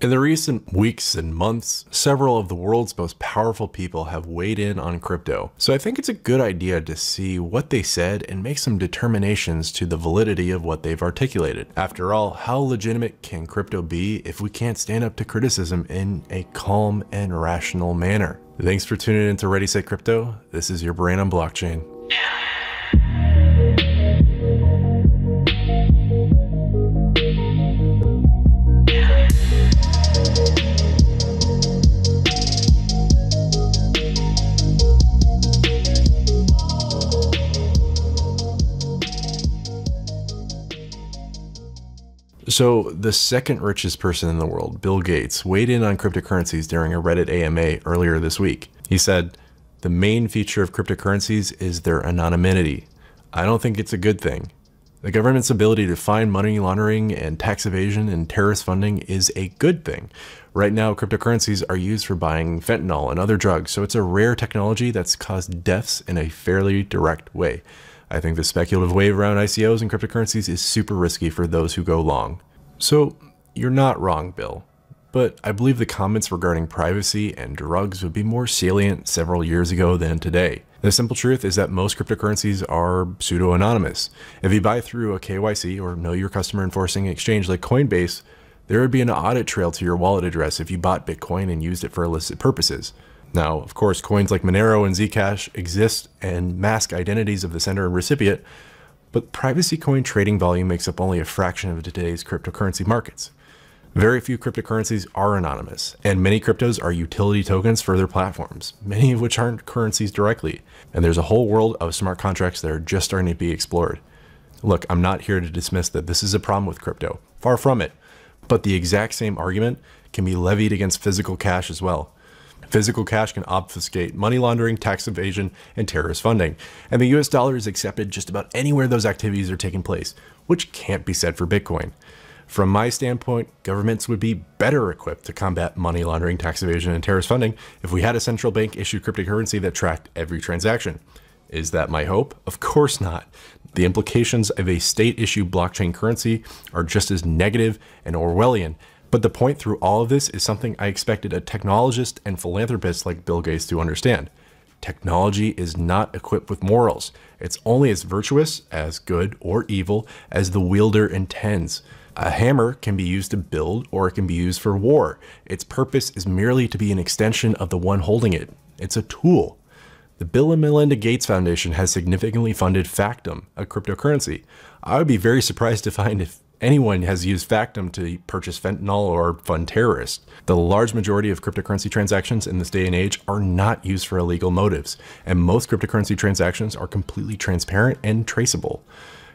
In the recent weeks and months, several of the world's most powerful people have weighed in on crypto. So I think it's a good idea to see what they said and make some determinations to the validity of what they've articulated. After all, how legitimate can crypto be if we can't stand up to criticism in a calm and rational manner? Thanks for tuning in to Ready Set Crypto. This is your brain on blockchain. So the second richest person in the world, Bill Gates, weighed in on cryptocurrencies during a Reddit AMA earlier this week. He said, "The main feature of cryptocurrencies is their anonymity. I don't think it's a good thing. The government's ability to find money laundering and tax evasion and terrorist funding is a good thing. Right now, cryptocurrencies are used for buying fentanyl and other drugs, so it's a rare technology that's caused deaths in a fairly direct way. I think the speculative wave around ICOs and cryptocurrencies is super risky for those who go long." So you're not wrong, Bill, but I believe the comments regarding privacy and drugs would be more salient several years ago than today. The simple truth is that most cryptocurrencies are pseudo-anonymous. If you buy through a KYC or Know Your Customer enforcing exchange like Coinbase, there would be an audit trail to your wallet address if you bought Bitcoin and used it for illicit purposes. Now, of course, coins like Monero and Zcash exist and mask identities of the sender and recipient, but privacy coin trading volume makes up only a fraction of today's cryptocurrency markets. Very few cryptocurrencies are anonymous, and many cryptos are utility tokens for their platforms, many of which aren't currencies directly, and there's a whole world of smart contracts that are just starting to be explored. Look, I'm not here to dismiss that this is a problem with crypto, far from it, but the exact same argument can be levied against physical cash as well. Physical cash can obfuscate money laundering, tax evasion, and terrorist funding, and the US dollar is accepted just about anywhere those activities are taking place, which can't be said for Bitcoin. From my standpoint, governments would be better equipped to combat money laundering, tax evasion, and terrorist funding if we had a central bank issued cryptocurrency that tracked every transaction. Is that my hope? Of course not. The implications of a state-issued blockchain currency are just as negative and Orwellian. But the point through all of this is something I expected a technologist and philanthropist like Bill Gates to understand. Technology is not equipped with morals. It's only as virtuous, as good or evil, as the wielder intends. A hammer can be used to build or it can be used for war. Its purpose is merely to be an extension of the one holding it. It's a tool. The Bill and Melinda Gates Foundation has significantly funded Factom, a cryptocurrency. I would be very surprised to find if anyone has used Factom to purchase fentanyl or fund terrorists. The large majority of cryptocurrency transactions in this day and age are not used for illegal motives, and most cryptocurrency transactions are completely transparent and traceable.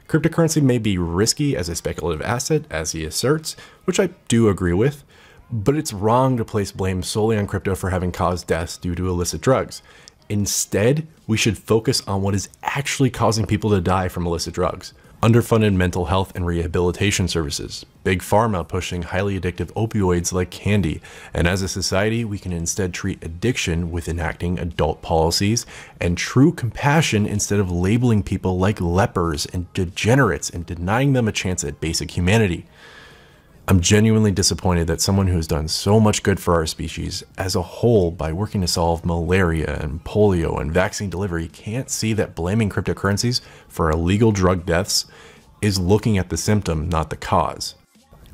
Cryptocurrency may be risky as a speculative asset, as he asserts, which I do agree with, but it's wrong to place blame solely on crypto for having caused deaths due to illicit drugs. Instead, we should focus on what is actually causing people to die from illicit drugs. Underfunded mental health and rehabilitation services, big pharma pushing highly addictive opioids like candy, and as a society, we can instead treat addiction with enacting adult policies and true compassion instead of labeling people like lepers and degenerates and denying them a chance at basic humanity. I'm genuinely disappointed that someone who has done so much good for our species as a whole by working to solve malaria and polio and vaccine delivery can't see that blaming cryptocurrencies for illegal drug deaths is looking at the symptom, not the cause.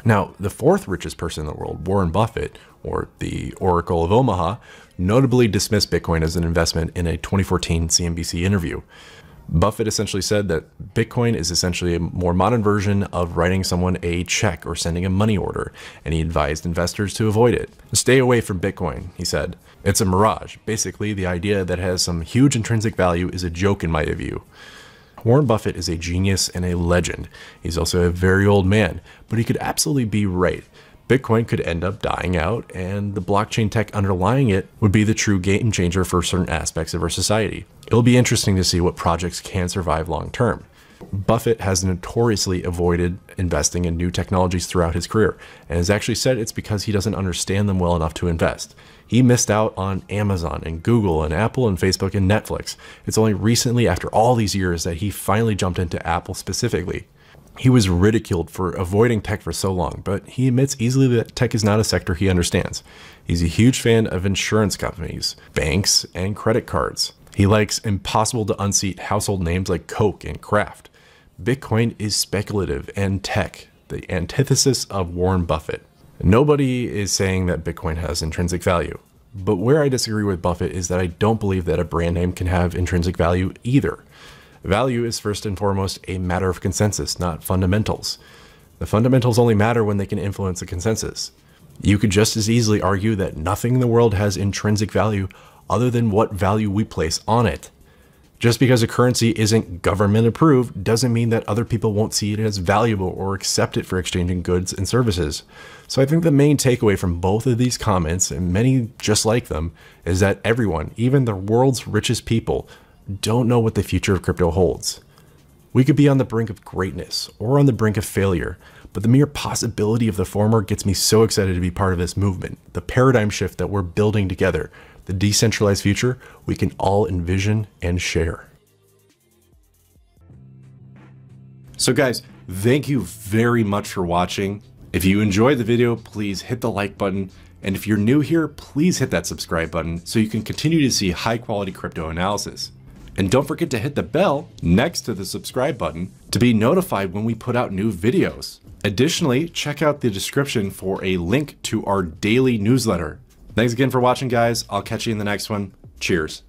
Now, the fourth richest person in the world, Warren Buffett, or the Oracle of Omaha, notably dismissed Bitcoin as an investment in a 2014 CNBC interview. Buffett essentially said that Bitcoin is essentially a more modern version of writing someone a check or sending a money order, and he advised investors to avoid it. Stay away from Bitcoin, he said. It's a mirage. Basically, the idea that it has some huge intrinsic value is a joke in my view. Warren Buffett is a genius and a legend. He's also a very old man, but he could absolutely be right. Bitcoin could end up dying out, and the blockchain tech underlying it would be the true game changer for certain aspects of our society. It'll be interesting to see what projects can survive long term. Buffett has notoriously avoided investing in new technologies throughout his career, and has actually said it's because he doesn't understand them well enough to invest. He missed out on Amazon and Google and Apple and Facebook and Netflix. It's only recently, after all these years, that he finally jumped into Apple specifically. He was ridiculed for avoiding tech for so long, but he admits easily that tech is not a sector he understands. He's a huge fan of insurance companies, banks, and credit cards. He likes impossible to unseat household names like Coke and Kraft. Bitcoin is speculative and tech, the antithesis of Warren Buffett. Nobody is saying that Bitcoin has intrinsic value, but where I disagree with Buffett is that I don't believe that a brand name can have intrinsic value either. Value is first and foremost a matter of consensus, not fundamentals. The fundamentals only matter when they can influence the consensus. You could just as easily argue that nothing in the world has intrinsic value other than what value we place on it. Just because a currency isn't government approved doesn't mean that other people won't see it as valuable or accept it for exchanging goods and services. So I think the main takeaway from both of these comments, and many just like them, is that everyone, even the world's richest people, don't know what the future of crypto holds. We could be on the brink of greatness or on the brink of failure, but the mere possibility of the former gets me so excited to be part of this movement, the paradigm shift that we're building together, the decentralized future we can all envision and share. So guys, thank you very much for watching. If you enjoyed the video, please hit the like button. And if you're new here, please hit that subscribe button so you can continue to see high quality crypto analysis. And don't forget to hit the bell next to the subscribe button to be notified when we put out new videos. Additionally, check out the description for a link to our daily newsletter. Thanks again for watching, guys. I'll catch you in the next one. Cheers.